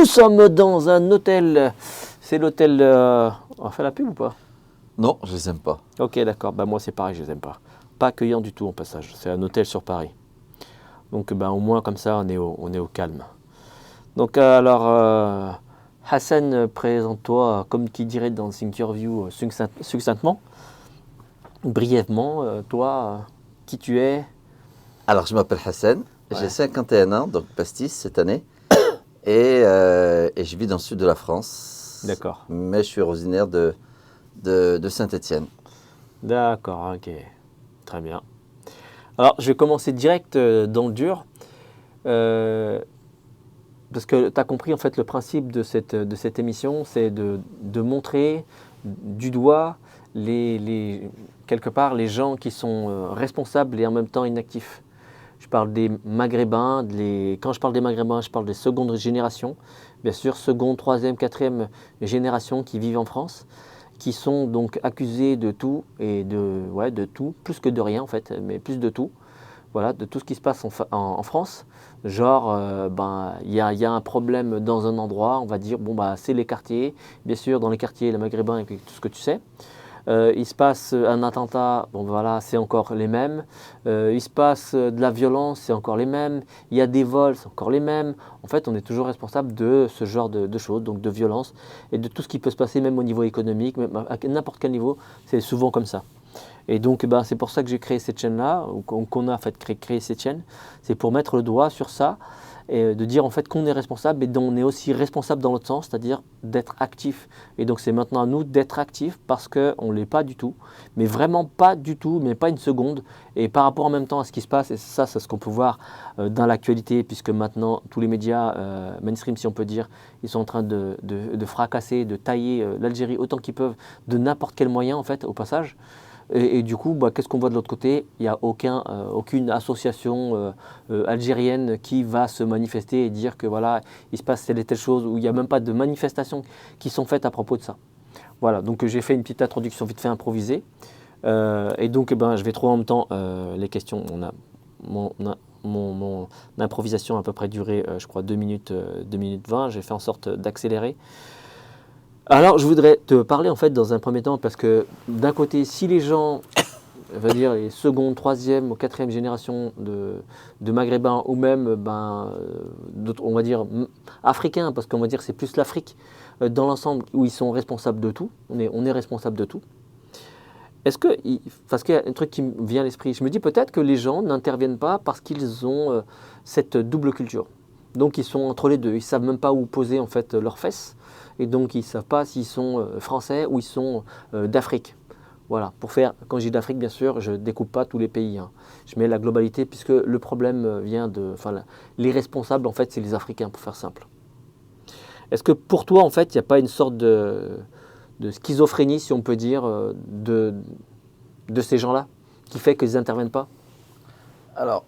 Nous sommes dans un hôtel. C'est l'hôtel. On va faire la pub ou pas? Non, je les aime pas. Ok, d'accord. Bah, moi, c'est pareil, je les aime pas. Pas accueillant du tout en passage. C'est un hôtel sur Paris. Donc, bah, au moins, comme ça, on est au calme. Donc, Hassan, présente-toi, comme qui dirait dans Thinkerview, succinctement, brièvement, toi, qui tu es? Alors, je m'appelle Hassan, Ouais. j'ai 51 ans, donc pastis cette année, et je vis dans le sud de la France. D'accord. Mais je suis originaire de Saint-Étienne. D'accord, ok. Très bien. Alors, je vais commencer direct dans le dur. Parce que tu as compris en fait le principe de cette émission, c'est de montrer du doigt quelque part les gens qui sont responsables et en même temps inactifs. Je parle des Maghrébins, quand je parle des Maghrébins, je parle des secondes générations, bien sûr seconde, troisième, quatrième génération qui vivent en France, qui sont donc accusés de tout et de tout, plus que de rien en fait, mais plus de tout. Voilà, de tout ce qui se passe en France. Genre, il y a un problème dans un endroit, on va dire, bon, bah, c'est les quartiers. Bien sûr, dans les quartiers, les Maghrébins et tout ce que tu sais. Il se passe un attentat, bon voilà, c'est encore les mêmes. Il se passe de la violence, c'est encore les mêmes. Il y a des vols, c'est encore les mêmes. En fait, on est toujours responsable de ce genre de choses, donc de violence et de tout ce qui peut se passer, même au niveau économique, même à n'importe quel niveau, c'est souvent comme ça. Et donc, c'est pour ça que j'ai créé cette chaîne-là, ou qu'on a en fait créé cette chaîne. C'est pour mettre le doigt sur ça et de dire en fait qu'on est responsable et on est aussi responsable dans l'autre sens, c'est-à-dire d'être actif. Et donc, c'est maintenant à nous d'être actifs parce qu'on ne l'est pas du tout, mais vraiment pas du tout, mais pas une seconde. Et par rapport en même temps à ce qui se passe, et ça, c'est ce qu'on peut voir dans l'actualité, puisque maintenant, tous les médias mainstream, si on peut dire, ils sont en train de fracasser, de tailler l'Algérie autant qu'ils peuvent, de n'importe quel moyen en fait, au passage. Et du coup, qu'est-ce qu'on voit de l'autre côté? Il n'y a aucune association algérienne qui va se manifester et dire que voilà, il se passe telle et telle chose, ou il n'y a même pas de manifestations qui sont faites à propos de ça. Voilà, donc j'ai fait une petite introduction vite fait improvisée. Et donc, je vais trouver en même temps les questions. Mon improvisation a à peu près duré, je crois, 2 minutes 20. J'ai fait en sorte d'accélérer. Alors, je voudrais te parler en fait dans un premier temps parce que d'un côté, si les gens, on va dire les seconde, troisième ou quatrième génération de Maghrébins ou même, on va dire africains, parce qu'on va dire c'est plus l'Afrique dans l'ensemble où ils sont responsables de tout, on est responsable de tout. Parce qu'il y a un truc qui me vient à l'esprit, je me dis peut-être que les gens n'interviennent pas parce qu'ils ont cette double culture. Donc ils sont entre les deux, ils ne savent même pas où poser en fait leurs fesses. Et donc ils ne savent pas s'ils sont français ou ils sont d'Afrique. Voilà, quand je dis d'Afrique, bien sûr, je ne découpe pas tous les pays. Hein. Je mets la globalité puisque le problème vient les responsables, en fait, c'est les Africains, pour faire simple. Est-ce que pour toi, en fait, il n'y a pas une sorte de schizophrénie, si on peut dire, de ces gens-là, qui fait qu'ils n'interviennent pas? Alors,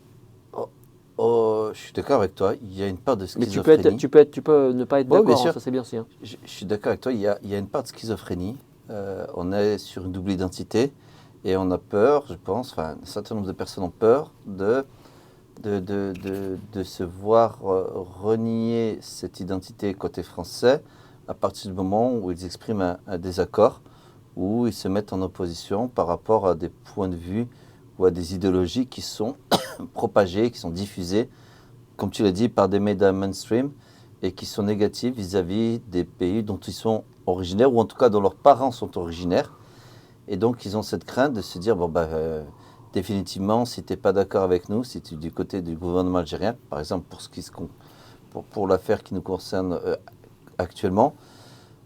je suis d'accord avec toi, il y a une part de Mais schizophrénie. tu peux ne pas être Oui, bien d'accord, sûr. hein, ça c'est bien aussi. Hein. Je suis d'accord avec toi, il y a une part de schizophrénie. On est sur une double identité et on a peur, je pense, enfin, un certain nombre de personnes ont peur de se voir renier cette identité côté français à partir du moment où ils expriment un désaccord, où ils se mettent en opposition par rapport à des points de vue ou à des idéologies qui sont propagées, qui sont diffusées, comme tu l'as dit, par des médias mainstream et qui sont négatives vis-à-vis des pays dont ils sont originaires, ou en tout cas dont leurs parents sont originaires. Et donc, ils ont cette crainte de se dire, définitivement, si tu n'es pas d'accord avec nous, si tu es du côté du gouvernement algérien, par exemple pour l'affaire qui nous concerne actuellement,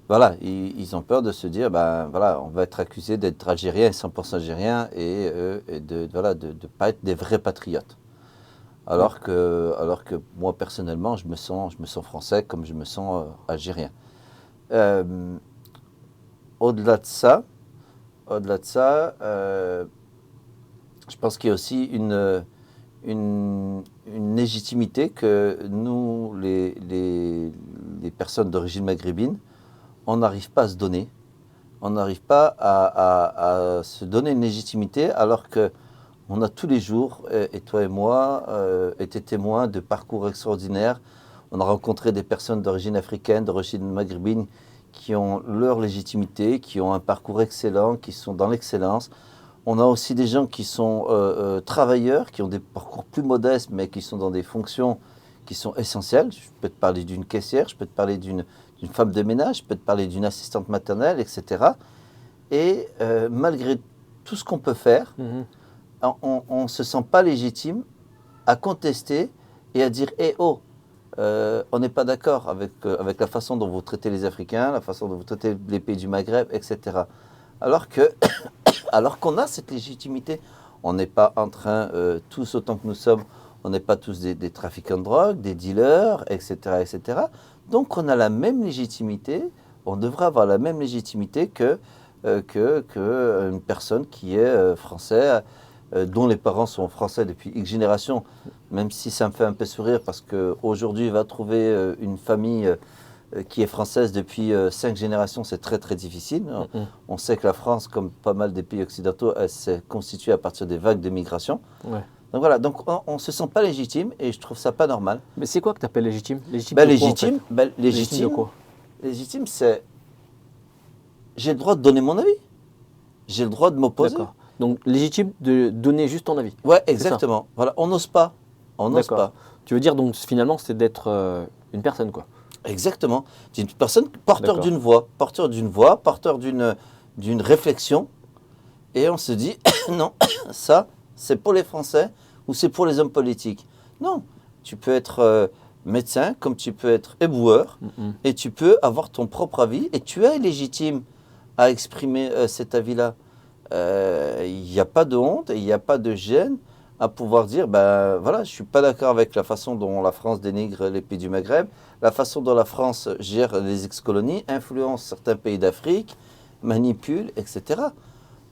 voilà, ils ont peur de se dire, on va être accusé d'être algérien, 100% algérien, et de ne pas être des vrais patriotes. Alors que moi, personnellement, je me sens français comme je me sens algérien. Au-delà de ça, je pense qu'il y a aussi une légitimité que nous, les personnes d'origine maghrébine, on n'arrive pas à se donner. On n'arrive pas à se donner une légitimité alors que on a tous les jours, et toi et moi, été témoins de parcours extraordinaires On a rencontré des personnes d'origine africaine, d'origine maghrébine, qui ont leur légitimité, qui ont un parcours excellent, qui sont dans l'excellence. On a aussi des gens qui sont travailleurs, qui ont des parcours plus modestes, mais qui sont dans des fonctions qui sont essentielles. Je peux te parler d'une caissière, je peux te parler d'une femme de ménage, je peux te parler d'une assistante maternelle, etc. Et malgré tout ce qu'on peut faire, on ne se sent pas légitime à contester et à dire « oh, on n'est pas d'accord avec la façon dont vous traitez les Africains, la façon dont vous traitez les pays du Maghreb, etc. » Alors qu'on a cette légitimité. On n'est pas en train, tous autant que nous sommes, on n'est pas tous des trafiquants de drogue, des dealers, etc., etc. Donc on a la même légitimité, on devrait avoir la même légitimité que une personne qui est française, dont les parents sont français depuis X générations, même si ça me fait un peu sourire parce qu'aujourd'hui, il va trouver une famille qui est française depuis 5 générations, c'est très très difficile. On sait que la France, comme pas mal des pays occidentaux, elle s'est constituée à partir des vagues de migration. Ouais. Donc voilà, donc on ne se sent pas légitime et je trouve ça pas normal. Mais c'est quoi que tu appelles légitime? Légitime, légitime, quoi, en fait? légitime de quoi? Légitime, c'est j'ai le droit de donner mon avis. J'ai le droit de m'opposer. D'accord. Donc légitime de donner juste ton avis. Ouais, exactement. Voilà, on n'ose pas. On n'ose pas. Tu veux dire donc finalement c'est d'être une personne quoi. Exactement. C'est une personne porteur d'une voix, porteur d'une réflexion. Et on se dit, non, ça, c'est pour les Français ou c'est pour les hommes politiques. Non, tu peux être médecin comme tu peux être éboueur et tu peux avoir ton propre avis et tu es légitime à exprimer cet avis-là. Il n'y a pas de honte et il n'y a pas de gêne à pouvoir dire, ben voilà, je ne suis pas d'accord avec la façon dont la France dénigre les pays du Maghreb, la façon dont la France gère les ex-colonies, influence certains pays d'Afrique, manipule, etc.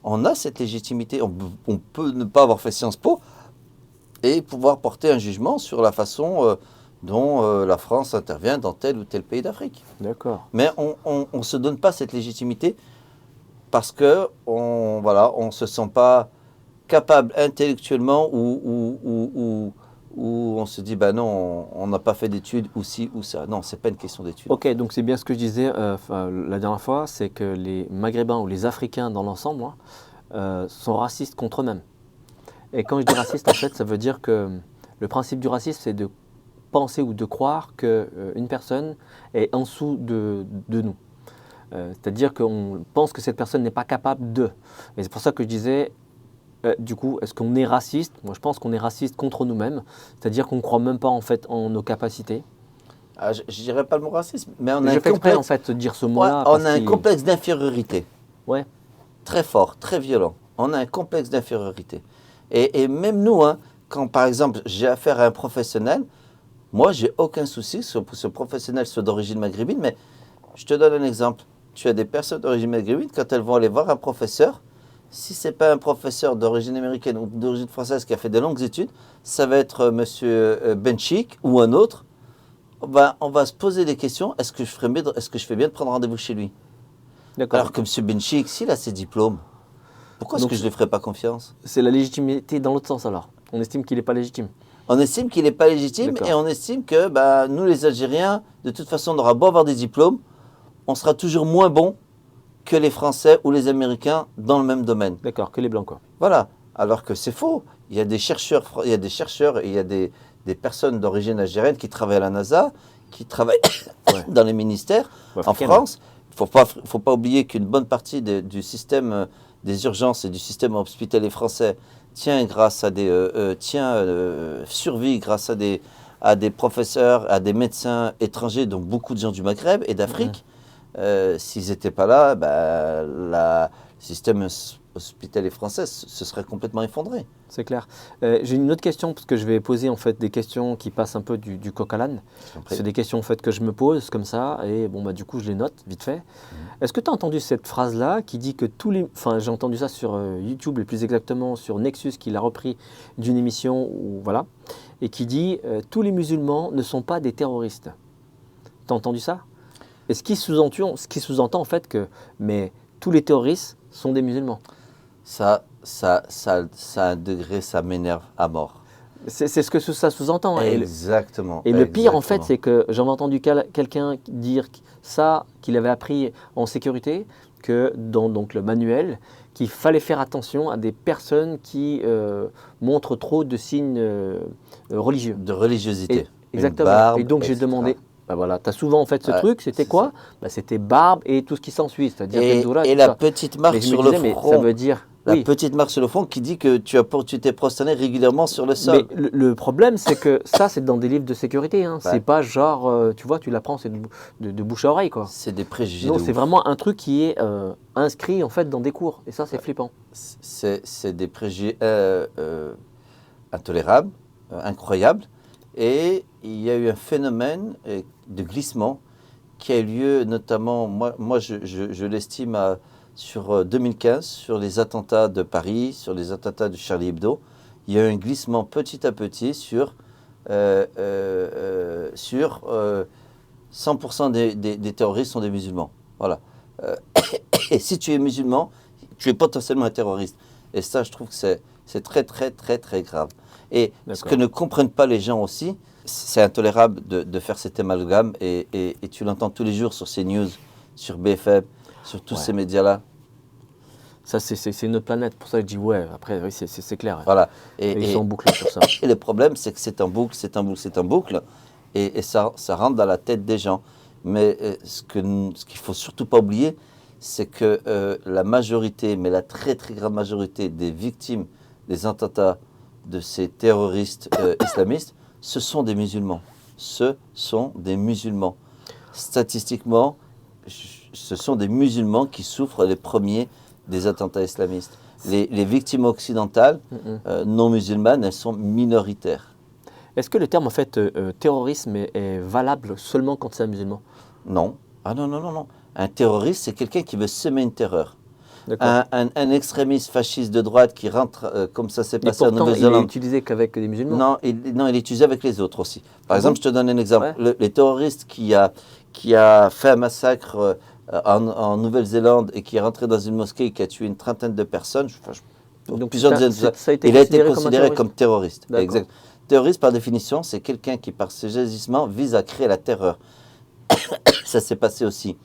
On a cette légitimité. On peut ne pas avoir fait Sciences Po et pouvoir porter un jugement sur la façon dont la France intervient dans tel ou tel pays d'Afrique. D'accord. Mais on ne se donne pas cette légitimité parce qu'on ne se sent pas capable intellectuellement ou on se dit, bah non, on n'a pas fait d'études ou ci ou ça. Non, ce n'est pas une question d'études. Ok, donc c'est bien ce que je disais la dernière fois, c'est que les Maghrébins ou les Africains dans l'ensemble sont racistes contre eux-mêmes. Et quand je dis raciste, en fait, ça veut dire que le principe du racisme, c'est de penser ou de croire qu'une personne est en dessous de nous. C'est-à-dire qu'on pense que cette personne n'est pas capable de. Et c'est pour ça que je disais, du coup, est-ce qu'on est raciste? Moi, je pense qu'on est raciste contre nous-mêmes. C'est-à-dire qu'on ne croit même pas en fait en nos capacités. Ah, je ne dirais pas le mot racisme, mais on a un complexe. En fait, de dire ce mot-là. Ouais, on a un complexe d'infériorité. Ouais. Très fort, très violent. On a un complexe d'infériorité. Et même nous, quand par exemple j'ai affaire à un professionnel, moi, j'ai aucun souci que ce professionnel soit d'origine maghrébine, mais je te donne un exemple. Tu as des personnes d'origine maghrébine, quand elles vont aller voir un professeur, si ce n'est pas un professeur d'origine américaine ou d'origine française qui a fait de longues études, ça va être M. Benchik ou un autre. On va se poser des questions. Est-ce que je fais bien de prendre rendez-vous chez lui? Alors que M. Benchik, s'il a ses diplômes, pourquoi est-ce que je ne lui ferais pas confiance? C'est la légitimité dans l'autre sens alors. On estime qu'il n'est pas légitime. On estime qu'il n'est pas légitime et on estime que nous, les Algériens, de toute façon, on aura beau avoir des diplômes, on sera toujours moins bons que les Français ou les Américains dans le même domaine. D'accord, que les Blancs quoi. Voilà, alors que c'est faux. Il y a des chercheurs et il y a des personnes d'origine algérienne qui travaillent à la NASA, qui travaillent dans les ministères. En France, il ne faut pas oublier qu'une bonne partie du système des urgences et du système hospitalier français survit grâce à des professeurs, à des médecins étrangers, dont beaucoup de gens du Maghreb et d'Afrique. S'ils n'étaient pas là, le système hospitalier français se serait complètement effondré. C'est clair. J'ai une autre question, parce que je vais poser en fait des questions qui passent un peu du coq à l'âne. C'est des questions en fait que je me pose comme ça, et bon du coup je les note vite fait. Est-ce que tu as entendu cette phrase-là qui dit que j'ai entendu ça sur YouTube, et plus exactement sur Nexus, qui l'a repris d'une émission, et qui dit tous les musulmans ne sont pas des terroristes. Tu as entendu ça? Et ce qui sous-entend en fait que tous les terroristes sont des musulmans. Ça a un degré, ça m'énerve à mort. C'est ce que ça sous-entend. Exactement. Et le pire, en fait, c'est que j'en ai entendu quelqu'un dire ça, qu'il avait appris en sécurité, que dans donc, le manuel, qu'il fallait faire attention à des personnes qui montrent trop de signes religieux. De religiosité. Exactement. Barbe, et donc j'ai etc. demandé, bah voilà, tu as souvent en fait ce truc, c'était quoi? Bah, c'était barbe et tout ce qui s'ensuit, c'est-à-dire Bendura, et tout la ça. petite marque Mais je me sur disais, le mais front. ça veut dire, La oui. petite marque sur le front qui dit que tu t'es prosterné régulièrement sur le sol. Mais le problème, c'est que ça, c'est dans des livres de sécurité. Hein. Ouais. C'est pas genre, tu vois, tu l'apprends, c'est de bouche à oreille, quoi. C'est des préjugés. Non, de c'est ouf. vraiment un truc qui est inscrit en fait dans des cours. Et ça, c'est flippant. C'est des préjugés intolérables, incroyables. Et il y a eu un phénomène de glissement qui a eu lieu notamment, moi je l'estime sur 2015, sur les attentats de Paris, sur les attentats de Charlie Hebdo. Il y a eu un glissement petit à petit sur 100% des terroristes sont des musulmans. Voilà. Et si tu es musulman, tu es potentiellement un terroriste. Et ça, je trouve que c'est très, très, très, très grave. Et ce que ne comprennent pas les gens aussi, c'est intolérable de faire cet amalgame. Et tu l'entends tous les jours sur CNews, sur BFM, sur tous ces médias-là. Ça, c'est une autre planète. Pour ça, je dis ouais. Après, oui, c'est clair. Voilà. Et ils sont bouclés sur ça. Et le problème, c'est que c'est en boucle, c'est en boucle, c'est en boucle. Et ça rentre dans la tête des gens. Mais ce qu'il ne faut surtout pas oublier, c'est que la majorité, mais la très très grande majorité des victimes des attentats de ces terroristes islamistes, ce sont des musulmans. Ce sont des musulmans. Statistiquement, ce sont des musulmans qui souffrent les premiers des attentats islamistes. Les victimes occidentales, non musulmanes, elles sont minoritaires. Est-ce que le terme en fait terrorisme est valable seulement quand c'est un musulman? Non. Ah non, non, non, non. Un terroriste, c'est quelqu'un qui veut semer une terreur. Un extrémiste fasciste de droite qui rentre, comme ça s'est passé en Nouvelle-Zélande. Il est utilisé qu'avec des musulmans? Non, il est utilisé avec les autres aussi. Par exemple, je te donne un exemple. Ouais. Les terroristes qui a fait un massacre en Nouvelle-Zélande et qui est rentré dans une mosquée et qui a tué une trentaine de personnes, donc plusieurs dizaines de personnes, il a été considéré comme terroriste. Exact. Terroriste, par définition, c'est quelqu'un qui, par ses agissements, vise à créer la terreur. Ça s'est passé aussi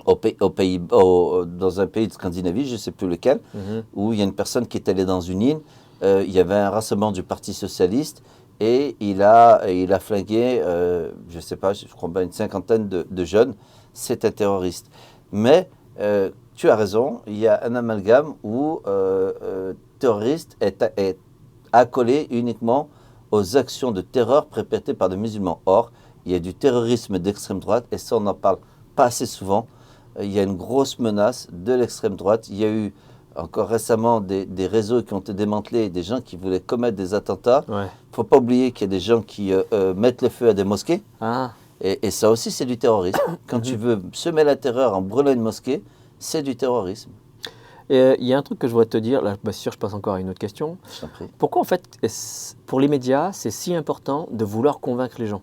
dans un pays de Scandinavie, je ne sais plus lequel, où il y a une personne qui est allée dans une île, il y avait un rassemblement du Parti Socialiste, et il a flingué, je ne sais pas, je crois bien une cinquantaine de jeunes. C'est un terroriste. Mais tu as raison, il y a un amalgame où terroriste est accolé uniquement aux actions de terreur perpétrées par des musulmans. Or, il y a du terrorisme d'extrême droite, et ça on n'en parle pas assez souvent. Il y a une grosse menace de l'extrême droite. Il y a eu encore récemment des réseaux qui ont été démantelés, des gens qui voulaient commettre des attentats. Il ne faut pas oublier qu'il y a des gens qui mettent le feu à des mosquées. Et ça aussi, c'est du terrorisme. Quand tu veux semer la terreur en brûlant une mosquée, c'est du terrorisme. Il y a un truc que je voudrais te dire, là, bien sûr, je passe encore à une autre question. Je t'en prie. Pourquoi, en fait, pour les médias, c'est si important de vouloir convaincre les gens?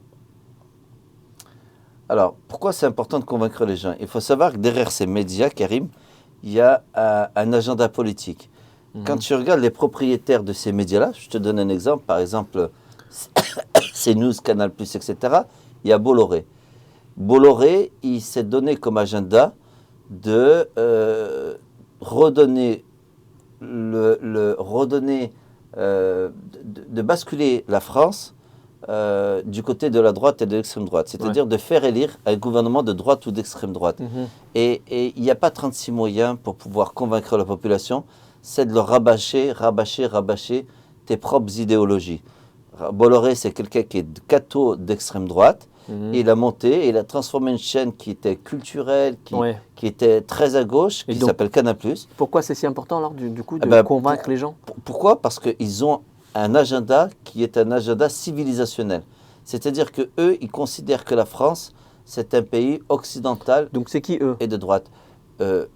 Alors, pourquoi c'est important de convaincre les gens? Il faut savoir que derrière ces médias, Karim, il y a un agenda politique. Quand tu regardes les propriétaires de ces médias-là, je te donne un exemple, par exemple, CNews, Canal+, etc., il y a Bolloré. Bolloré, il s'est donné comme agenda de redonner, de basculer la France du côté de la droite et de l'extrême droite. C'est-à-dire de faire élire un gouvernement de droite ou d'extrême droite. Et il n'y a pas 36 moyens pour pouvoir convaincre la population, c'est de leur rabâcher tes propres idéologies. Bolloré, c'est quelqu'un qui est catho d'extrême droite. Il a monté, il a transformé une chaîne qui était culturelle, qui était très à gauche, qui s'appelle Canal+. Pourquoi c'est si important alors du coup de convaincre les gens? Pourquoi? Parce qu'ils ont un agenda qui est un agenda civilisationnel. C'est-à-dire qu'eux, ils considèrent que la France, c'est un pays occidental. Donc c'est qui eux? Et de droite. Eux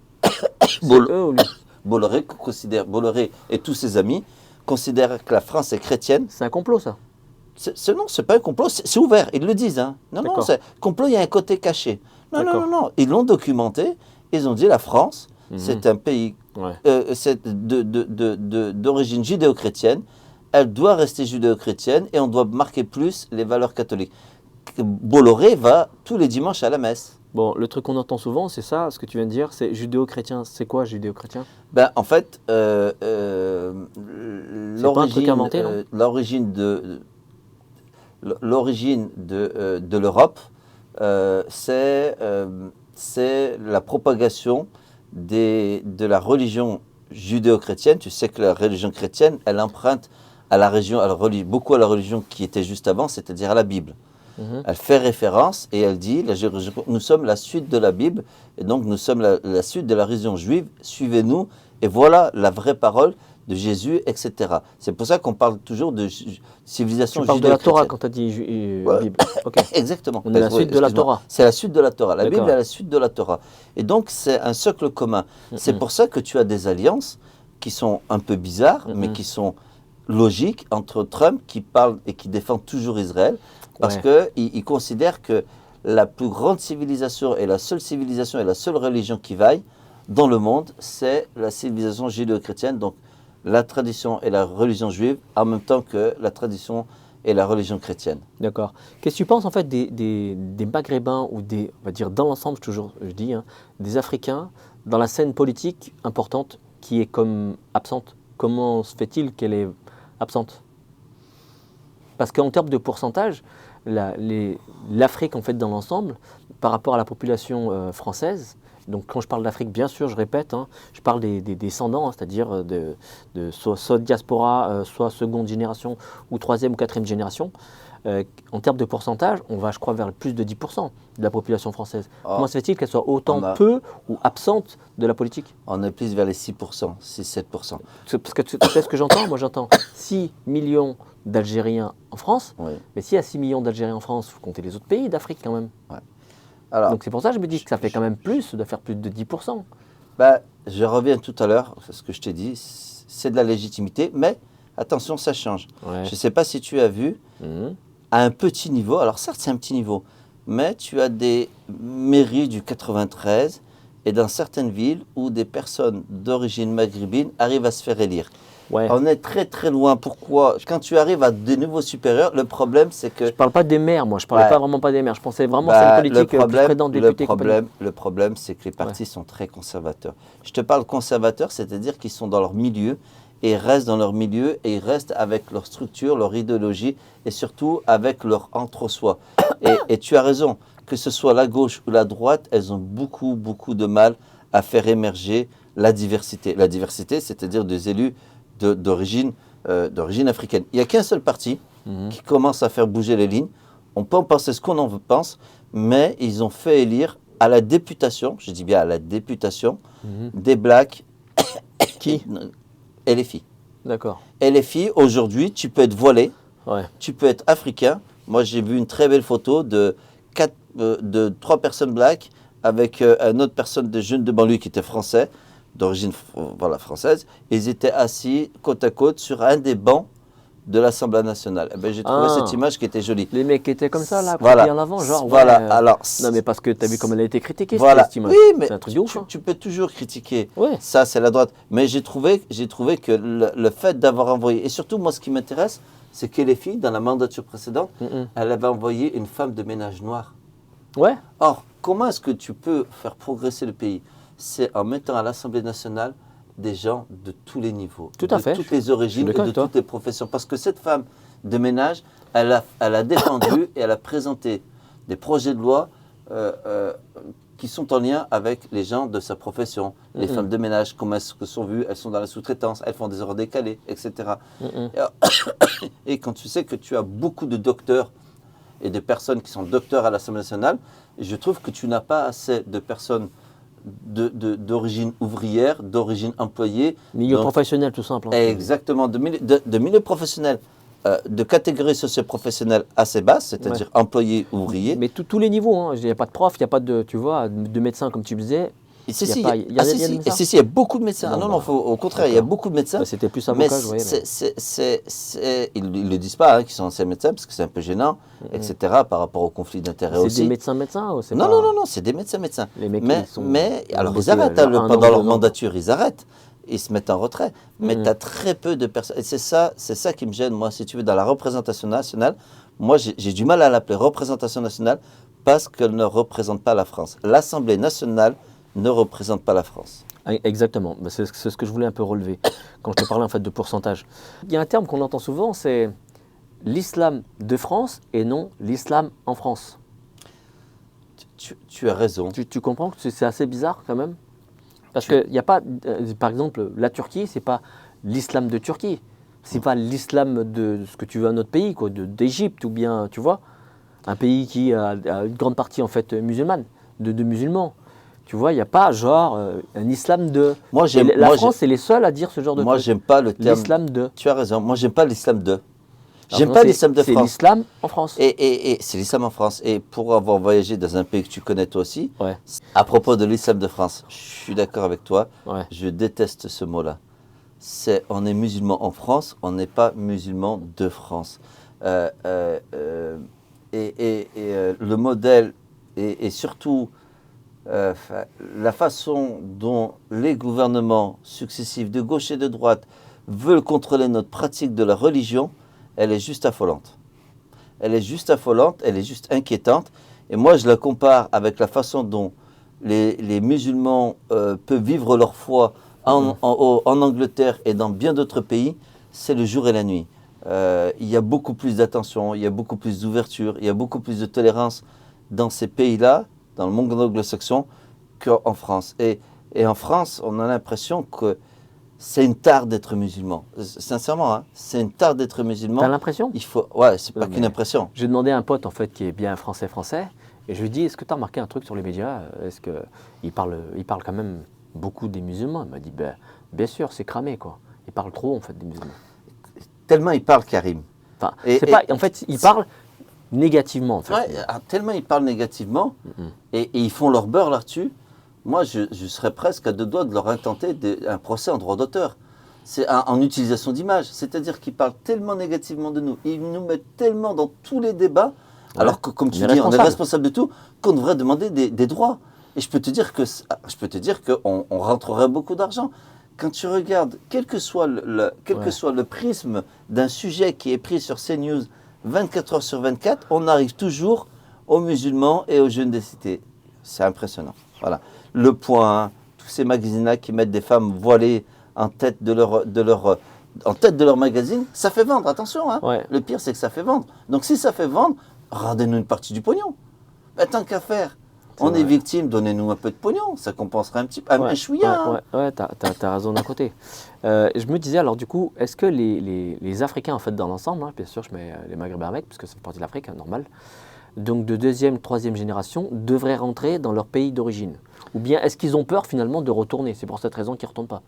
ou lui? Bolloré et tous ses amis considèrent que la France est chrétienne. C'est un complot, ça? Non, c'est pas un complot, c'est ouvert, ils le disent. Hein. Non, complot, il y a un côté caché. Non, ils l'ont documenté, ils ont dit la France, c'est un pays d'origine judéo-chrétienne, elle doit rester judéo-chrétienne et on doit marquer plus les valeurs catholiques. Bolloré va tous les dimanches à la messe. Bon, le truc qu'on entend souvent, c'est ça, ce que tu viens de dire, c'est judéo-chrétien. C'est quoi judéo-chrétien? Ben, en fait, C'est pas un truc inventé, non? l'origine de l'Europe, c'est la propagation de la religion judéo-chrétienne. Tu sais que la religion chrétienne, elle emprunte à la religion, beaucoup à la religion qui était juste avant, c'est-à-dire à la Bible. Elle fait référence et elle dit, nous sommes la suite de la Bible, et donc nous sommes la suite de la religion juive, suivez-nous, et voilà la vraie parole de Jésus, etc. C'est pour ça qu'on parle toujours de civilisation Tu parles de la judéo-chrétienne. Torah quand tu as dit Bible. Ok. Exactement. On est la suite de la Torah. C'est la suite de la Torah. La D'accord. Bible est la suite de la Torah. Et donc, c'est un socle commun. C'est pour ça que tu as des alliances qui sont un peu bizarres, mais qui sont logiques entre Trump qui parle et qui défend toujours Israël, parce qu'il considère que la plus grande civilisation et la seule religion qui vaille dans le monde, c'est la civilisation judéo-chrétienne, donc la tradition et la religion juive, en même temps que la tradition et la religion chrétienne. D'accord. Qu'est-ce que tu penses en fait des Maghrébins ou on va dire dans l'ensemble, je dis, hein, des Africains dans la scène politique importante qui est comme absente? Comment se fait-il qu'elle est absente? Parce qu'en termes de pourcentage, l'Afrique en fait dans l'ensemble, par rapport à la population française, donc quand je parle d'Afrique, bien sûr, je répète, hein, je parle des descendants, hein, c'est-à-dire de soit diaspora, soit seconde génération, ou troisième ou quatrième génération. En termes de pourcentage, on va, je crois, vers plus de 10% de la population française. Comment se fait-il qu'elle soit autant peu ou absente de la politique? On est plus vers les 6%, 6-7%. Parce que tu sais ce que j'entends? Moi, j'entends 6 millions d'Algériens en France, mais s'il y a 6 millions d'Algériens en France, il faut compter les autres pays d'Afrique quand même. Alors, donc c'est pour ça que je me dis que ça fait quand même plus, de faire plus de 10%. Je reviens tout à l'heure, c'est ce que je t'ai dit, c'est de la légitimité, mais attention, ça change. Je ne sais pas si tu as vu, à un petit niveau, alors certes c'est un petit niveau, mais tu as des mairies du 93 et dans certaines villes où des personnes d'origine maghrébine arrivent à se faire élire. On est très très loin. Pourquoi? Quand tu arrives à des niveaux supérieurs, le problème c'est que... Je ne parle pas des maires, moi. Je ne parlais pas vraiment pas des maires. Je pensais vraiment à celle politique, président, député, le problème, c'est que les partis sont très conservateurs. Je te parle conservateurs, c'est-à-dire qu'ils sont dans leur milieu et ils restent dans leur milieu et ils restent avec leur structure, leur idéologie et surtout avec leur entre-soi. Et tu as raison, que ce soit la gauche ou la droite, elles ont beaucoup beaucoup de mal à faire émerger la diversité. La diversité, c'est-à-dire des élus d'origine africaine. Il n'y a qu'un seul parti qui commence à faire bouger les lignes. On peut en penser ce qu'on en pense, mais ils ont fait élire à la députation, je dis bien à la députation, des blacks. Qui? LFI. D'accord. LFI, aujourd'hui, tu peux être voilé, tu peux être africain. Moi, j'ai vu une très belle photo de 3 personnes blacks avec une autre personne de jeunes de banlieue qui était français, d'origine française. Ils étaient assis côte à côte sur un des bancs de l'Assemblée nationale. J'ai trouvé cette image qui était jolie. Les mecs qui étaient comme ça, là, en avant, genre. Alors, non, mais parce que tu as vu comme elle a été critiquée, cette image. Oui, mais c'est un truc de ouf. Tu peux toujours critiquer. Ça, c'est la droite. Mais j'ai trouvé que le fait d'avoir envoyé... Et surtout, moi, ce qui m'intéresse, c'est que les filles, dans la mandature précédente, elle avait envoyé une femme de ménage noire. Or, comment est-ce que tu peux faire progresser le pays? C'est en mettant à l'Assemblée nationale des gens de tous les niveaux, de toutes les origines et de toutes les professions. Parce que cette femme de ménage, elle a défendu et elle a présenté des projets de loi qui sont en lien avec les gens de sa profession. Les femmes de ménage, comment est-ce que sont vues? Elles sont dans la sous-traitance, elles font des heures décalées, etc. Et quand tu sais que tu as beaucoup de docteurs et de personnes qui sont docteurs à l'Assemblée nationale, je trouve que tu n'as pas assez de personnes d'origine ouvrière, d'origine employée. Milieu professionnel, tout simple. Exactement, de milieu professionnel, de catégorie socio-professionnelle assez basse, c'est-à-dire employé, ouvrier. Mais tous les niveaux, il n'y a pas de prof, il n'y a pas de médecin, comme tu disais. Il y a beaucoup de médecins. Au contraire, il y a beaucoup de médecins. C'était plus avocat, je voyais. Ils ne le disent pas, qu'ils sont anciens médecins, parce que c'est un peu gênant, etc., par rapport au conflit d'intérêts aussi. C'est des médecins ou Non, c'est des médecins. Les mecs, mais alors, ils arrêtent. Pendant leur mandature, ils arrêtent. ils se mettent en retrait. Mais tu as très peu de personnes. Et c'est ça qui me gêne, moi, si tu veux, dans la représentation nationale. Moi, j'ai du mal à l'appeler représentation nationale parce qu'elle ne représente pas la France. L'Assemblée nationale ne représente pas la France. Exactement, c'est ce que je voulais un peu relever quand je te parlais en fait de pourcentage. Il y a un terme qu'on entend souvent, c'est l'islam de France et non l'islam en France. Tu as raison. Tu comprends que c'est assez bizarre quand même? Parce qu'il n'y a pas, par exemple, la Turquie, c'est pas l'islam de Turquie, c'est pas l'islam de ce que tu veux à notre pays, quoi, d'Égypte ou bien, tu vois, un pays qui a une grande partie en fait musulmane, de musulmans. Tu vois, il n'y a pas genre un islam de. La France est les seuls à dire ce genre de truc. Moi, j'aime pas le terme. L'islam de. Tu as raison. Moi, j'aime pas l'islam de. J'aime pas l'islam de France. C'est l'islam en France. Et c'est l'islam en France. Et pour avoir voyagé dans un pays que tu connais toi aussi, ouais. À propos de l'islam de France, je suis d'accord avec toi. Ouais. Je déteste ce mot-là. On est musulman en France, on n'est pas musulman de France. Le modèle et surtout la façon dont les gouvernements successifs de gauche et de droite veulent contrôler notre pratique de la religion, elle est juste affolante. Elle est juste affolante, elle est juste inquiétante. Et moi, je la compare avec la façon dont les musulmans peuvent vivre leur foi en Angleterre et dans bien d'autres pays. C'est le jour et la nuit. Il y a beaucoup plus d'attention, il y a beaucoup plus d'ouverture, il y a beaucoup plus de tolérance dans ces pays-là, dans le monde anglo-saxon, qu'en France. Et en France, on a l'impression que c'est une tare d'être musulman. Sincèrement, hein, c'est une tare d'être musulman. T'as l'impression? Ouais, c'est pas qu'une impression. J'ai demandé à un pote en fait qui est bien français, et je lui dis, est-ce que tu as remarqué un truc sur les médias? Est-ce qu'il parle quand même beaucoup des musulmans? Il m'a dit, ben, bien sûr, c'est cramé quoi. Il parle trop en fait des musulmans. Tellement il parle, Karim. Enfin, en fait, il parle négativement en fait. Ouais, tellement ils parlent négativement et ils font leur beurre là-dessus. Moi, je serais presque à deux doigts de leur intenter un procès en droit d'auteur. C'est en utilisation d'images. C'est-à-dire qu'ils parlent tellement négativement de nous. Ils nous mettent tellement dans tous les débats, alors que, comme tu dis, on est responsable de tout, qu'on devrait demander des droits. Et je peux te dire qu'on rentrerait beaucoup d'argent. Quand tu regardes, quel que soit le prisme d'un sujet qui est pris sur CNews 24 heures sur 24, on arrive toujours aux musulmans et aux jeunes des cités. C'est impressionnant. Voilà. Le Point, tous ces magazines-là qui mettent des femmes voilées en tête de leur magazine, ça fait vendre, attention. Hein. Ouais. Le pire, c'est que ça fait vendre. Donc si ça fait vendre, rendez-nous une partie du pognon. Mais tant qu'à faire, on est victime, donnez-nous un peu de pognon, ça compenserait un petit peu, un chouïa. Ouais, t'as raison d'un côté. Je me disais, alors du coup, est-ce que les Africains, en fait, dans l'ensemble, hein, bien sûr, je mets les Maghrébins avec, parce que ça fait partie de l'Afrique, hein, normal, donc de deuxième, troisième génération, devraient rentrer dans leur pays d'origine? Ou bien est-ce qu'ils ont peur finalement de retourner? C'est pour cette raison qu'ils ne retournent pas.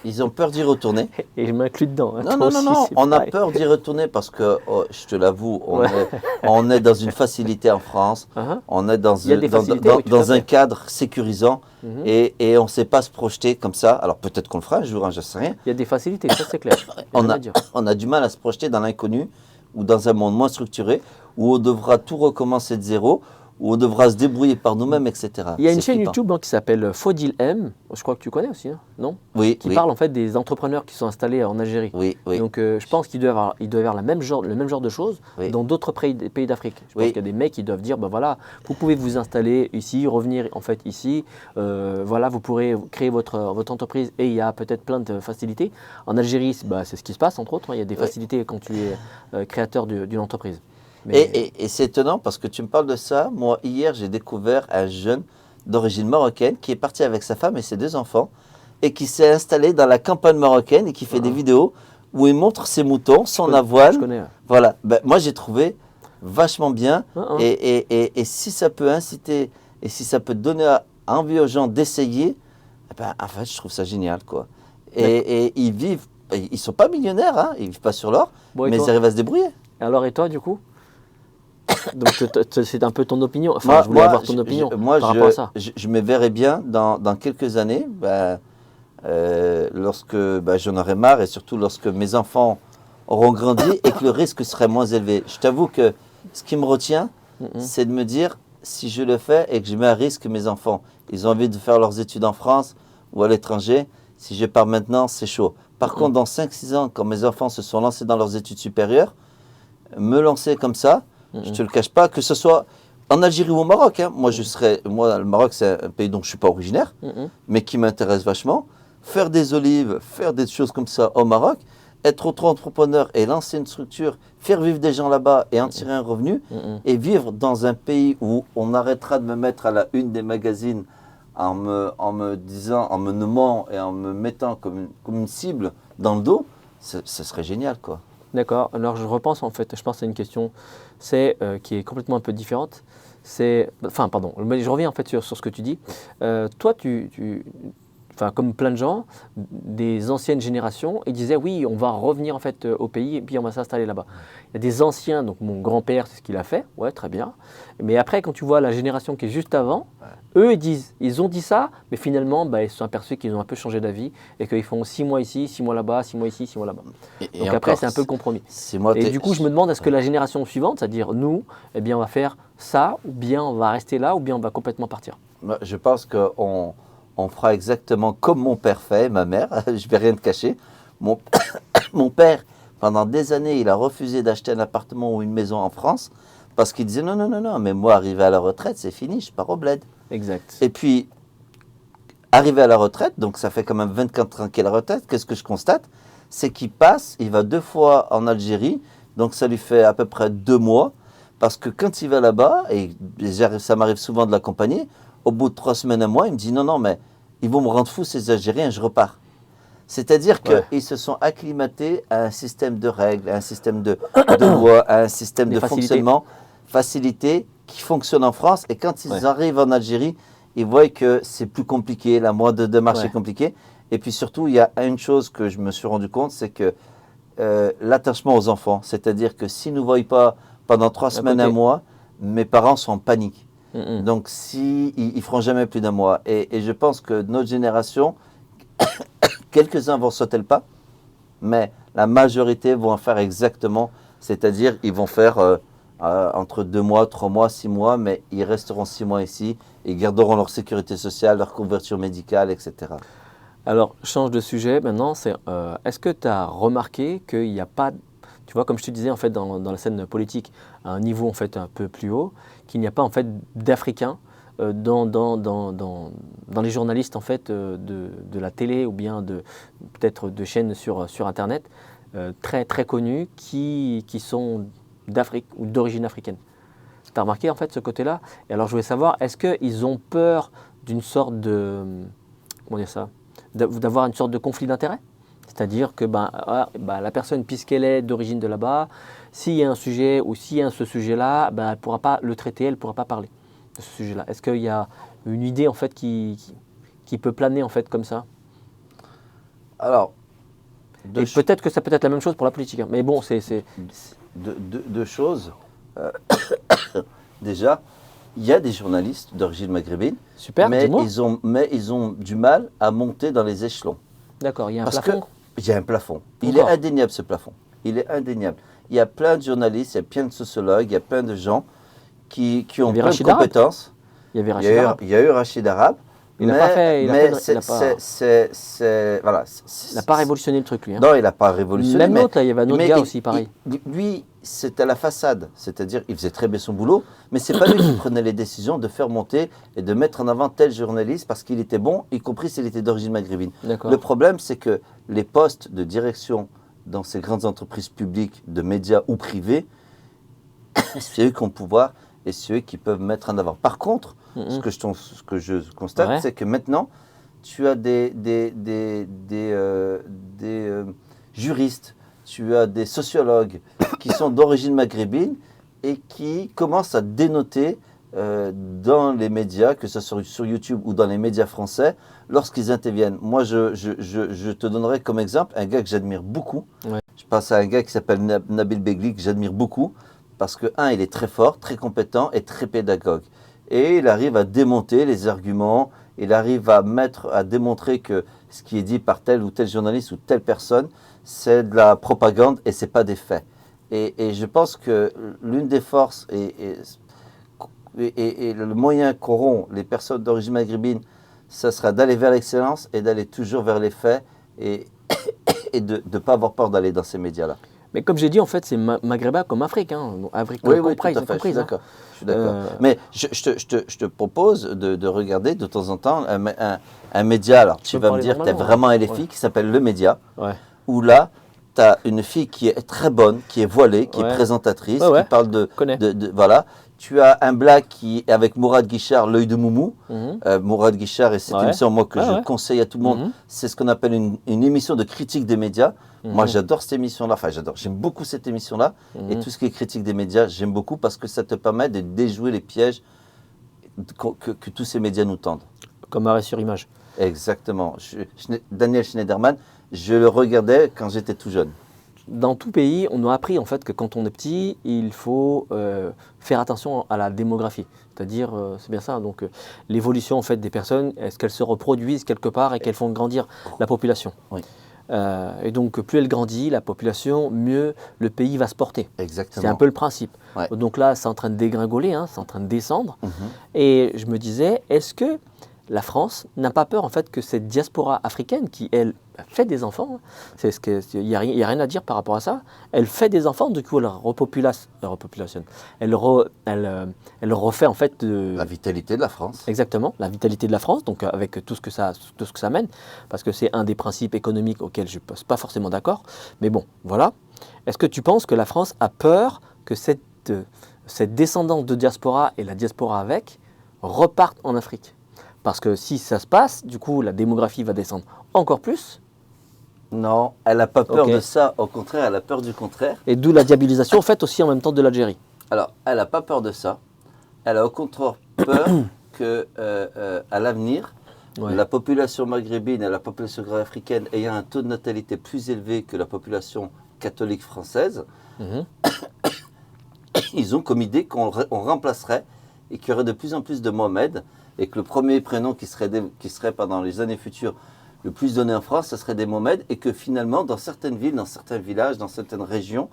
Ils ont peur d'y retourner. Et je m'inclus dedans. Hein, non. On a peur d'y retourner parce que, je te l'avoue, on est dans une facilité en France. On est dans un cadre sécurisant et on ne sait pas se projeter comme ça. Alors peut-être qu'on le fera un jour, hein, je ne sais rien. Il y a des facilités, ça c'est clair. On a du mal à se projeter dans l'inconnu ou dans un monde moins structuré où on devra tout recommencer de zéro, où on devra se débrouiller par nous-mêmes, etc. Il y a une chaîne YouTube qui s'appelle Fodil M, je crois que tu connais aussi, hein, non? Oui. Qui parle en fait des entrepreneurs qui sont installés en Algérie. Oui. Donc je pense qu'il doit y avoir le même genre de choses dans d'autres pays d'Afrique. Je pense qu'il y a des mecs qui doivent dire, ben voilà, vous pouvez vous installer ici, revenir en fait ici, voilà, vous pourrez créer votre entreprise et il y a peut-être plein de facilités. En Algérie, c'est ce qui se passe entre autres, hein, il y a des facilités quand tu es créateur d'une entreprise. Et c'est étonnant parce que tu me parles de ça. Moi, hier, j'ai découvert un jeune d'origine marocaine qui est parti avec sa femme et ses 2 enfants et qui s'est installé dans la campagne marocaine et qui fait des vidéos où il montre ses moutons, son avoine. Je connais. Voilà. Moi, j'ai trouvé vachement bien. Et si ça peut inciter et si ça peut donner envie aux gens d'essayer, en fait, je trouve ça génial, quoi. Et ils vivent, ils sont pas millionnaires, hein, ils vivent pas sur l'or, mais ils arrivent à se débrouiller. Alors, et toi, du coup? Donc c'est un peu ton opinion. Enfin, je voulais avoir ton opinion par rapport à ça. Je me verrais bien dans quelques années, lorsque j'en aurai marre et surtout lorsque mes enfants auront grandi et que le risque serait moins élevé. Je t'avoue que ce qui me retient, c'est de me dire, si je le fais et que je mets à risque mes enfants, ils ont envie de faire leurs études en France ou à l'étranger, si je pars maintenant, c'est chaud. Par contre, dans 5-6 ans, quand mes enfants se sont lancés dans leurs études supérieures, me lancer comme ça, je ne te le cache pas, que ce soit en Algérie ou au Maroc. Hein. Moi, le Maroc, c'est un pays dont je ne suis pas originaire, mais qui m'intéresse vachement. Faire des olives, faire des choses comme ça au Maroc, être auto-entrepreneur et lancer une structure, faire vivre des gens là-bas et en tirer un revenu, et vivre dans un pays où on arrêtera de me mettre à la une des magazines en me disant, en me nommant et en me mettant comme une cible dans le dos, ce serait génial, quoi. D'accord. Alors je repense en fait, je pense à une question, qui est complètement un peu différente. Pardon, mais je reviens en fait sur ce que tu dis. Toi, enfin, comme plein de gens, des anciennes générations, ils disaient oui, on va revenir en fait au pays et puis on va s'installer là-bas. Il y a des anciens, donc mon grand-père, c'est ce qu'il a fait, ouais, très bien. Mais après, quand tu vois la génération qui est juste avant, eux, ils ont dit ça, mais finalement, ils se sont aperçus qu'ils ont un peu changé d'avis et qu'ils font 6 mois ici, 6 mois là-bas, 6 mois ici, 6 mois là-bas. Donc après, c'est un peu le compromis. Et du coup, je me demande, est-ce que la génération suivante, c'est-à-dire nous, eh bien, on va faire ça, ou bien on va rester là, ou bien on va complètement partir? Je pense qu'on fera exactement comme mon père fait, ma mère, je ne vais rien te cacher. Mon père, pendant des années, il a refusé d'acheter un appartement ou une maison en France parce qu'il disait non, mais moi, arrivé à la retraite, c'est fini, je pars au bled. Exact. Et puis, arrivé à la retraite, donc ça fait quand même 24 ans qu'il est à la retraite, qu'est-ce que je constate? C'est qu'il va 2 fois en Algérie, donc ça lui fait à peu près 2 mois, parce que quand il va là-bas, et ça m'arrive souvent de l'accompagner, au bout de 3 semaines, un mois, il me dit non, mais ils vont me rendre fou ces Algériens, je repars. C'est-à-dire qu'ils se sont acclimatés à un système de règles, à un système de lois, à un système de fonctionnement, facilité, qui fonctionne en France. Et quand ils arrivent en Algérie, ils voient que c'est plus compliqué, la moindre démarche est compliquée. Et puis surtout, il y a une chose que je me suis rendu compte, c'est que l'attachement aux enfants. C'est-à-dire que s'ils ne nous voient pas pendant 3 semaines, un mois, mes parents sont en panique. Donc, ils ne feront jamais plus d'un mois. Et je pense que notre génération, quelques-uns vont sauter le pas, mais la majorité vont en faire exactement. C'est-à-dire, ils vont faire entre 2 mois, 3 mois, 6 mois, mais ils resteront 6 mois ici et garderont leur sécurité sociale, leur couverture médicale, etc. Alors, change de sujet maintenant. Est-ce que tu as remarqué qu'il n'y a pas, tu vois, comme je te disais en fait dans la scène politique, à un niveau en fait un peu plus haut, qu'il n'y a pas en fait d'Africains dans les journalistes en fait de la télé ou bien peut-être de chaînes sur Internet très très connues qui sont d'Afrique ou d'origine africaine. Tu as remarqué en fait ce côté-là? Et alors je voulais savoir, est-ce qu'ils ont peur d'une sorte de, comment dire ça, d'avoir une sorte de conflit d'intérêts? C'est-à-dire que la personne, puisqu'elle est d'origine de là-bas, s'il y a un sujet ou s'il y a ce sujet-là, elle ne pourra pas le traiter, elle ne pourra pas parler de ce sujet-là. Est-ce qu'il y a une idée en fait qui peut planer en fait comme ça? Alors, et peut-être que ça peut être la même chose pour la politique. Hein. Mais bon, c'est deux choses. Déjà, il y a des journalistes d'origine maghrébine, super, mais ils ont du mal à monter dans les échelons. D'accord, il y a un plafond. Il y a un plafond. Il est indéniable ce plafond. Il est indéniable. Il y a plein de journalistes, il y a plein de sociologues, il y a plein de gens qui ont plein de compétences. Il y avait Rachid Arabe. Il y a eu Rachid Arabe. Il n'a pas fait. Il n'a pas révolutionné le truc, lui. Hein. Non, il n'a pas révolutionné. Même l'autre, il y avait un autre gars aussi, pareil. Lui, c'était la façade. C'est-à-dire, il faisait très bien son boulot, mais ce n'est pas lui qui prenait les décisions de faire monter et de mettre en avant tel journaliste parce qu'il était bon, y compris s'il était d'origine maghrébine. Le problème, c'est que les postes de direction dans ces grandes entreprises publiques, de médias ou privés, c'est eux qui ont le pouvoir et c'est eux qui peuvent mettre en avant. Par contre, ce que je constate, c'est que maintenant, tu as des juristes, tu as des sociologues qui sont d'origine maghrébine et qui commencent à dénoter dans les médias, que ce soit sur YouTube ou dans les médias français, lorsqu'ils interviennent. Moi, je te donnerai comme exemple un gars que j'admire beaucoup. Je pense à un gars qui s'appelle Nabil Begli, que j'admire beaucoup, parce que, il est très fort, très compétent et très pédagogue. Et il arrive à démonter les arguments, il arrive à démontrer que ce qui est dit par tel ou tel journaliste ou telle personne, c'est de la propagande et ce n'est pas des faits. Et je pense que l'une des forces, et le moyen qu'auront les personnes d'origine maghrébine, ça sera d'aller vers l'excellence et d'aller toujours vers les faits et de ne pas avoir peur d'aller dans ces médias-là. Mais comme j'ai dit, en fait, c'est maghrébin comme Afrique. Hein. Afrique Oui, comprend, tout à fait, je suis hein. d'accord. Je suis d'accord. Mais je te propose de regarder de temps en temps un média. Alors, tu vas me dire que tu es vraiment LFI, qui s'appelle Le Média, où là, tu as une fille qui est très bonne, qui est voilée, qui est présentatrice, qui parle voilà. Tu as un black qui est avec Mourad Guichard, l'œil de Moumou. Mourad Guichard, et cette émission, moi, que je conseille à tout le monde, c'est ce qu'on appelle une émission de critique des médias. Moi, j'adore cette émission-là. Enfin, j'aime beaucoup cette émission-là. Et tout ce qui est critique des médias, j'aime beaucoup parce que ça te permet de déjouer les pièges que tous ces médias nous tendent. Comme arrêt sur image. Exactement. Daniel Schneiderman, je le regardais quand j'étais tout jeune. Dans tout pays, on a appris en fait que quand on est petit, il faut faire attention à la démographie. C'est-à-dire, c'est bien ça, donc l'évolution en fait des personnes, est-ce qu'elles se reproduisent quelque part et qu'elles font grandir la population. Oui. Et donc, plus elle grandit, la population, mieux le pays va se porter. Exactement. C'est un peu le principe. Ouais. Donc là, c'est en train de dégringoler, hein, c'est en train de descendre. Et je me disais, est-ce que la France n'a pas peur en fait que cette diaspora africaine qui, elle, fait des enfants, il n'y a rien à dire par rapport à ça, elle fait des enfants, du coup elle repopulation. Elle refait en fait la vitalité de la France. Exactement, la vitalité de la France, donc avec tout ce que ça mène, parce que c'est un des principes économiques auxquels je ne suis pas forcément d'accord. Mais bon, voilà. Est-ce que tu penses que la France a peur que cette descendante de diaspora et la diaspora avec repartent en Afrique? Parce que si ça se passe, du coup, la démographie va descendre encore plus. Non, elle n'a pas peur de ça. Au contraire, elle a peur du contraire. Et d'où la diabolisation, faite aussi en même temps de l'Algérie. Alors, elle n'a pas peur de ça. Elle a au contraire peur qu'à l'avenir, la population maghrébine et la population africaine ayant un taux de natalité plus élevé que la population catholique française, ils ont comme idée qu'on remplacerait et qu'il y aurait de plus en plus de Mohamed, et que le premier prénom qui serait pendant les années futures le plus donné en France, ce serait des Mohamed, et que finalement, dans certaines villes, dans certains villages, dans certaines régions,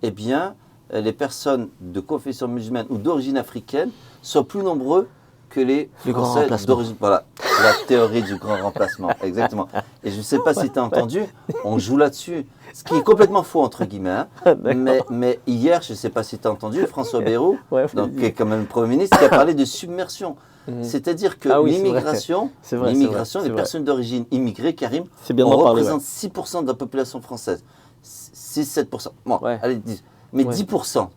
eh bien, les personnes de confession musulmane ou d'origine africaine sont plus nombreux que les Français d'origine. Voilà, la théorie du grand remplacement, exactement. Et je ne sais pas si tu as entendu, on joue là-dessus, ce qui est complètement faux, entre guillemets. Hein. Mais hier, je ne sais pas si tu as entendu, François Bayrou, qui est quand même le Premier ministre, qui a parlé de submersion. C'est-à-dire que l'immigration, les personnes d'origine immigrée, Karim, on représente 6% de la population française. 6-7%. Bon, allez, 10. Mais 10%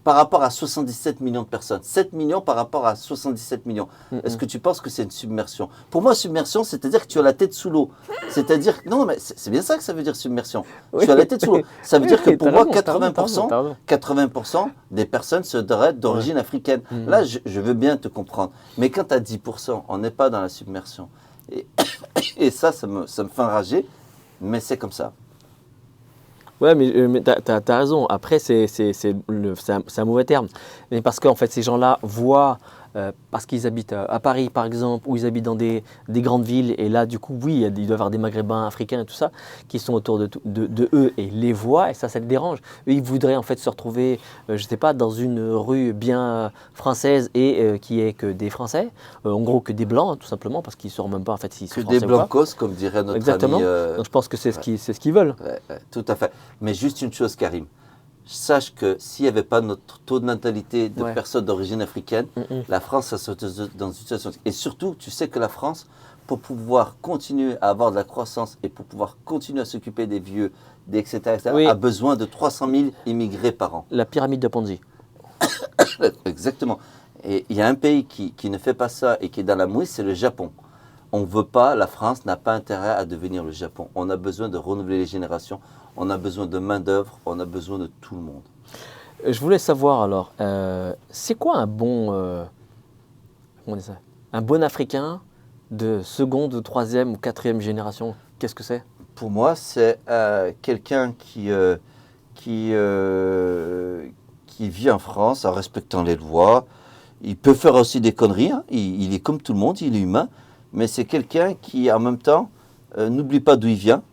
par rapport à 77 millions de personnes. 7 millions par rapport à 77 millions. Est-ce que tu penses que c'est une submersion? Pour moi, submersion, c'est-à-dire que tu as la tête sous l'eau. C'est-à-dire non, mais c'est bien ça que ça veut dire submersion. Tu as la tête sous l'eau. Ça veut dire que pour moi, 80% des personnes seraient d'origine africaine. Là, je veux bien te comprendre. Mais quand tu as 10%, on n'est pas dans la submersion. Et ça me fait enrager, mais c'est comme ça. Ouais, mais tu as raison. Après, c'est un mauvais terme. Mais parce qu'en fait, ces gens-là voient, parce qu'ils habitent à Paris, par exemple, ou ils habitent dans des grandes villes, et là, du coup, oui, il doit y avoir des Maghrébins, Africains et tout ça, qui sont autour de eux, et ils les voient, et ça les dérange. Eux, ils voudraient en fait se retrouver, je ne sais pas, dans une rue bien française et qui est que des Français, en gros que des Blancs, hein, tout simplement, parce qu'ils ne sauront même pas en fait s'ils sont français ou pas. Que des Blancos, comme dirait notre Exactement. ami. Donc je pense que c'est ce qu'ils veulent. Tout à fait. Mais juste une chose, Karim. Sache que s'il n'y avait pas notre taux de natalité de personnes d'origine africaine, la France serait dans une situation... Et surtout, tu sais que la France, pour pouvoir continuer à avoir de la croissance et pour pouvoir continuer à s'occuper des vieux, etc., a besoin de 300 000 immigrés par an. La pyramide de Ponzi. Exactement. Et il y a un pays qui ne fait pas ça et qui est dans la mouise, c'est le Japon. On ne veut pas, la France n'a pas intérêt à devenir le Japon. On a besoin de renouveler les générations, on a besoin de main-d'œuvre, on a besoin de tout le monde. Je voulais savoir alors, c'est quoi un bon Africain de seconde, troisième ou quatrième génération? Qu'est-ce que c'est? Pour moi, c'est quelqu'un qui vit en France en respectant les lois. Il peut faire aussi des conneries, hein. Il est comme tout le monde, il est humain. Mais c'est quelqu'un qui, en même temps, n'oublie pas d'où il vient,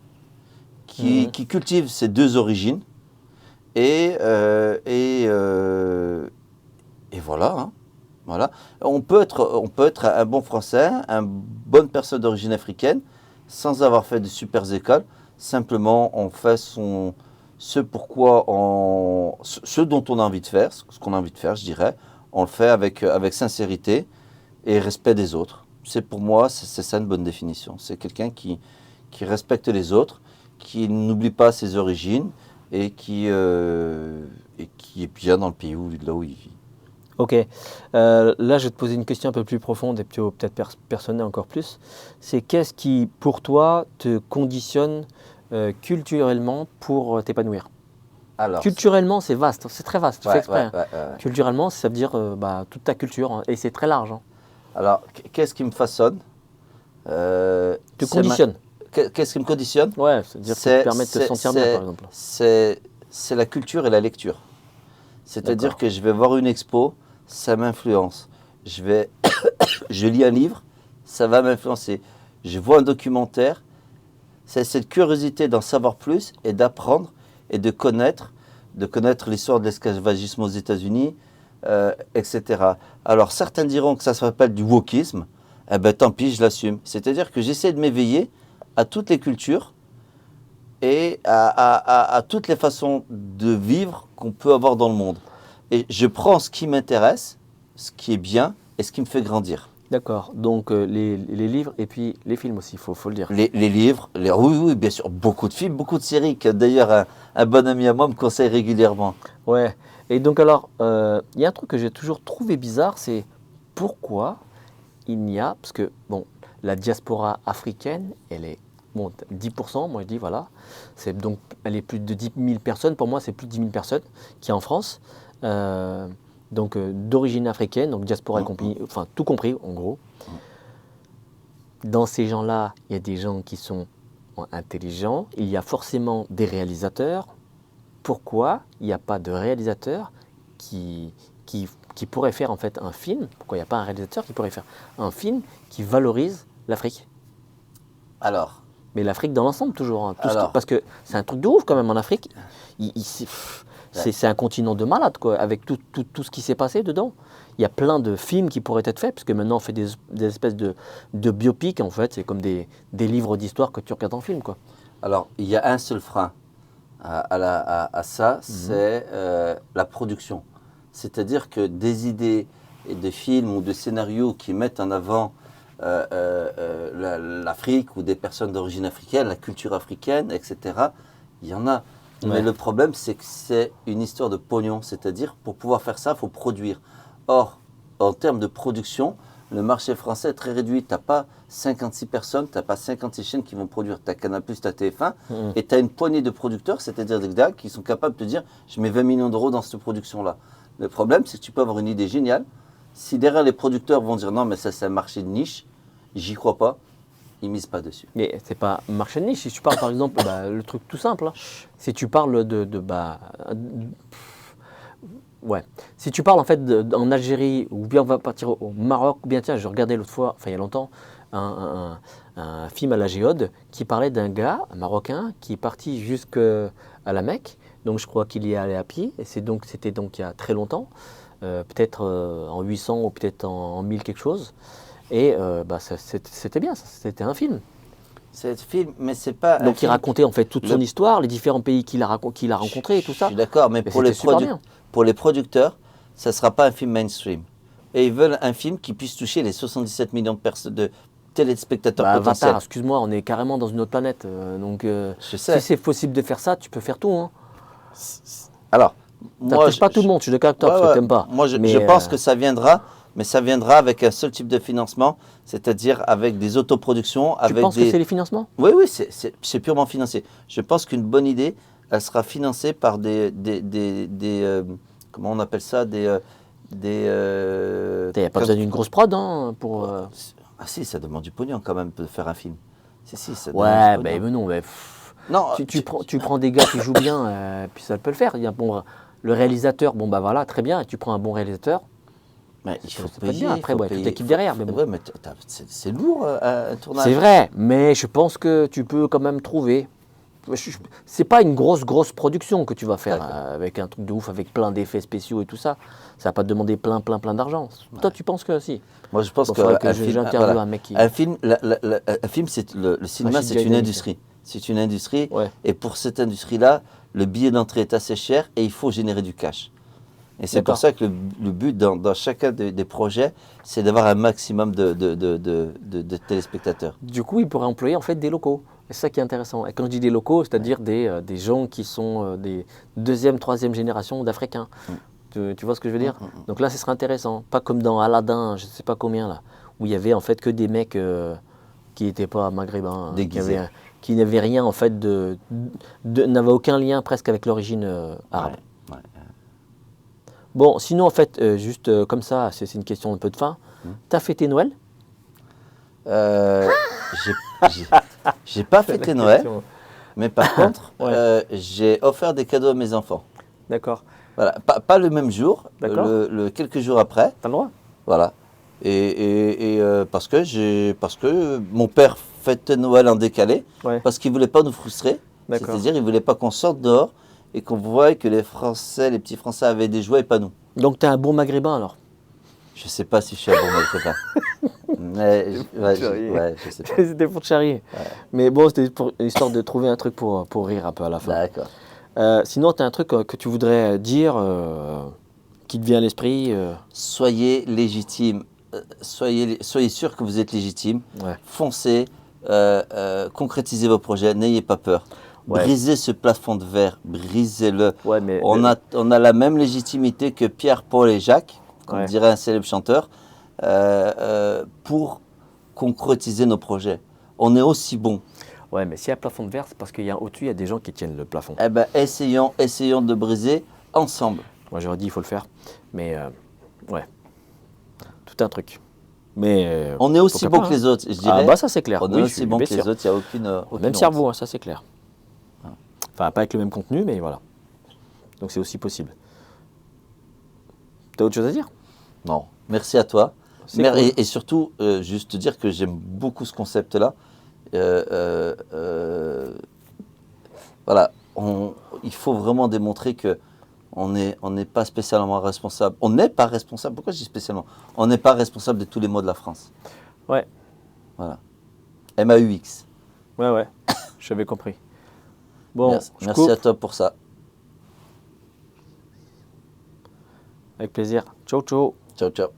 qui cultive ses deux origines, et voilà. Hein. Voilà. On peut être un bon Français, une bonne personne d'origine africaine, sans avoir fait de super écoles. Simplement, on fait ce dont on a envie de faire, ce qu'on a envie de faire, je dirais. On le fait avec sincérité et respect des autres. Pour moi, c'est ça une bonne définition. C'est quelqu'un qui respecte les autres, qui n'oublie pas ses origines et qui est bien dans le pays là où il vit. Ok. Là, je vais te poser une question un peu plus profonde et peut-être personnelle encore plus. C'est qu'est-ce qui, pour toi, te conditionne culturellement pour t'épanouir? Alors, Culturellement, c'est vaste, c'est très vaste, tu fais exprès. Hein. ouais. Culturellement, ça veut dire toute ta culture, hein, et c'est très large. Hein. Alors, qu'est-ce qui me façonne Te conditionne. Qu'est-ce qui me conditionne? Ouais, c'est-à-dire que ça te permet de te sentir bien, par exemple. C'est la culture et la lecture. C'est-à-dire que je vais voir une expo, ça m'influence. Je lis un livre, ça va m'influencer. Je vois un documentaire, c'est cette curiosité d'en savoir plus et d'apprendre et de connaître l'histoire de l'esclavagisme aux États-Unis, etc. Alors certains diront que ça s'appelle du wokisme, eh ben tant pis, je l'assume. C'est-à-dire que j'essaie de m'éveiller à toutes les cultures et à toutes les façons de vivre qu'on peut avoir dans le monde. Et je prends ce qui m'intéresse, ce qui est bien et ce qui me fait grandir. D'accord, donc les livres et puis les films aussi, il faut le dire. Les livres, oui, bien sûr, beaucoup de films, beaucoup de séries, que d'ailleurs un bon ami à moi me conseille régulièrement. Ouais, et donc alors, il y a un truc que j'ai toujours trouvé bizarre, c'est pourquoi il n'y a, parce que bon, la diaspora africaine, elle est, bon, 10%, moi je dis, voilà, donc elle est plus de 10 000 personnes, pour moi c'est plus de 10 000 personnes qui est en France, donc d'origine africaine, donc diaspora compris, enfin tout compris en gros. Dans ces gens-là, il y a des gens qui sont intelligents, il y a forcément des réalisateurs. Pourquoi il n'y a pas de réalisateur qui pourrait faire en fait un film? Pourquoi il n'y a pas un réalisateur qui pourrait faire un film qui valorise l'Afrique? Alors, mais l'Afrique dans l'ensemble toujours, hein, parce que c'est un truc de ouf quand même en Afrique. C'est un continent de malades, quoi, avec tout ce qui s'est passé dedans. Il y a plein de films qui pourraient être faits, parce que maintenant on fait des espèces de biopics, en fait, c'est comme des livres d'histoire que tu regardes en film, quoi. Alors, il y a un seul frein à ça, c'est la production. C'est-à-dire que des idées et de films ou de scénarios qui mettent en avant l'Afrique ou des personnes d'origine africaine, la culture africaine, etc., il y en a. Ouais. Mais le problème, c'est que c'est une histoire de pognon. C'est-à-dire, pour pouvoir faire ça, il faut produire. Or, en termes de production, le marché français est très réduit. Tu n'as pas 56 personnes, tu n'as pas 56 chaînes qui vont produire. Tu as Canal+, tu as TF1, et tu as une poignée de producteurs, c'est-à-dire des gars qui sont capables de te dire « je mets 20 millions d'euros dans cette production-là ». Le problème, c'est que tu peux avoir une idée géniale. Si derrière les producteurs vont dire « non, mais ça, c'est un marché de niche, j'y crois pas », ils ne misent pas dessus. Mais c'est pas un marché de niche. Si tu parles, par exemple, le truc tout simple, hein, si tu parles ouais. Si tu parles en fait en Algérie, ou bien on va partir au Maroc, ou bien tiens, je regardais l'autre fois, enfin il y a longtemps, un film à la Géode qui parlait d'un gars, un Marocain, qui est parti jusqu'à la Mecque. Donc je crois qu'il y est allé à pied, et c'était donc il y a très longtemps, peut-être en 800 ou peut-être en 1000 quelque chose. Et c'était bien, c'était un film. C'est un film, mais c'est pas. Donc il racontait en fait toute son histoire, les différents pays qu'il a rencontrés et tout ça. Je suis d'accord, mais pour les producteurs, ça ne sera pas un film mainstream. Et ils veulent un film qui puisse toucher les 77 millions de téléspectateurs potentiels. Avatar, excuse-moi, on est carrément dans une autre planète. Donc je sais. Si c'est possible de faire ça, tu peux faire tout. Hein. Alors, moi, pas tout le monde, je suis d'accord avec toi, parce que t'aimes pas. Moi, je pense que ça viendra. Mais ça viendra avec un seul type de financement, c'est-à-dire avec des autoproductions. Tu penses que c'est les financements? Oui, c'est purement financé. Je pense qu'une bonne idée, elle sera financée par des comment on appelle ça, il n'y a pas besoin d'une grosse prod pour... Ah si, ça demande du pognon quand même de faire un film. Si, ça demande du pognon. Mais non, mais... Non, tu prends des gars qui jouent bien, puis ça peut le faire. Le réalisateur, bon bah voilà, très bien, et tu prends un bon réalisateur. Mais il faut payer, après, toute l'équipe derrière. Mais bon. Mais c'est lourd un tournage. C'est vrai, mais je pense que tu peux quand même trouver. c'est pas une grosse production que tu vas faire D'accord. avec un truc de ouf, avec plein d'effets spéciaux et tout ça. Ça va pas te demander plein d'argent. Toi, tu penses que si? Moi, je pense Bon, que faudrait que j'interviewe un mec qui. un film, un film, c'est le cinéma, j'ai c'est déjà une été industrie. C'est une industrie, Ouais. et pour cette industrie-là, le billet d'entrée est assez cher et il faut générer du cash. Et c'est pour D'accord. ça que le but dans chacun des projets, c'est d'avoir un maximum de téléspectateurs. Du coup, ils pourraient employer en fait des locaux. C'est ça qui est intéressant. Et quand je dis des locaux, c'est-à-dire des gens qui sont des deuxième, troisième génération d'Africains. Tu vois ce que je veux dire? Donc là, ce serait intéressant. Pas comme dans Aladdin, je ne sais pas combien là, où il y avait en fait que des mecs qui n'étaient pas maghrébins, Déguisés. qui n'avaient rien en fait n'avaient aucun lien presque avec l'origine arabe. Ouais, ouais. Bon, sinon en fait, juste comme ça, c'est une question un peu de fin. T'as fêté Noël? Euh, j'ai j'ai pas fêté Noël, mais par contre, Ouais. j'ai offert des cadeaux à mes enfants. D'accord. Voilà, pas le même jour, D'accord. quelques jours après. T'as le droit? Voilà. Parce que mon père fêtait Noël en décalé, Ouais. parce qu'il voulait pas nous frustrer. D'accord. C'est-à-dire, il voulait pas qu'on sorte dehors et qu'on voie que les petits Français avaient des jouets et pas nous. Donc t'es un bon maghrébin alors? Je sais pas si je suis un bon maghrébin. Mais je sais pas. C'était pour te charrier. Mais bon, c'était pour histoire de trouver un truc pour rire un peu à la fin. D'accord. Sinon, tu as un truc que tu voudrais dire qui te vient à l'esprit Soyez légitime. Soyez sûr que vous êtes légitime. Ouais. Foncez. Concrétisez vos projets. N'ayez pas peur. Ouais. Brisez ce plafond de verre. Brisez-le. Ouais, mais On a la même légitimité que Pierre, Paul et Jacques, comme Ouais. dirait un célèbre chanteur, pour concrétiser nos projets. On est aussi bon. ouais, mais s'il y a un plafond de verre, c'est parce qu'il y a au-dessus, il y a des gens qui tiennent le plafond. Eh ben, essayons de briser ensemble. Moi, j'aurais dit, il faut le faire. Mais ouais, tout un truc. Mais On est aussi pourquoi bon pas, que les autres, je dirais. Ah bah ça c'est clair. On est Oui, aussi bon bien que les sûr. autres, il n'y a aucune Même honte. cerveau, hein, ça c'est clair. Enfin, pas avec le même contenu, mais voilà. Donc c'est aussi possible. T'as autre chose à dire? Non, merci à toi. C'est cool. Et surtout, juste te dire que j'aime beaucoup ce concept-là. Voilà, il faut vraiment démontrer que on n'est pas spécialement responsable. On n'est pas responsable. Pourquoi je dis spécialement? On n'est pas responsable de tous les maux de la France. Ouais, Voilà. MAUX. ouais, j'avais compris. Bon, Merci, je merci coupe. à toi pour ça. Avec plaisir. Ciao, ciao. Ciao, ciao.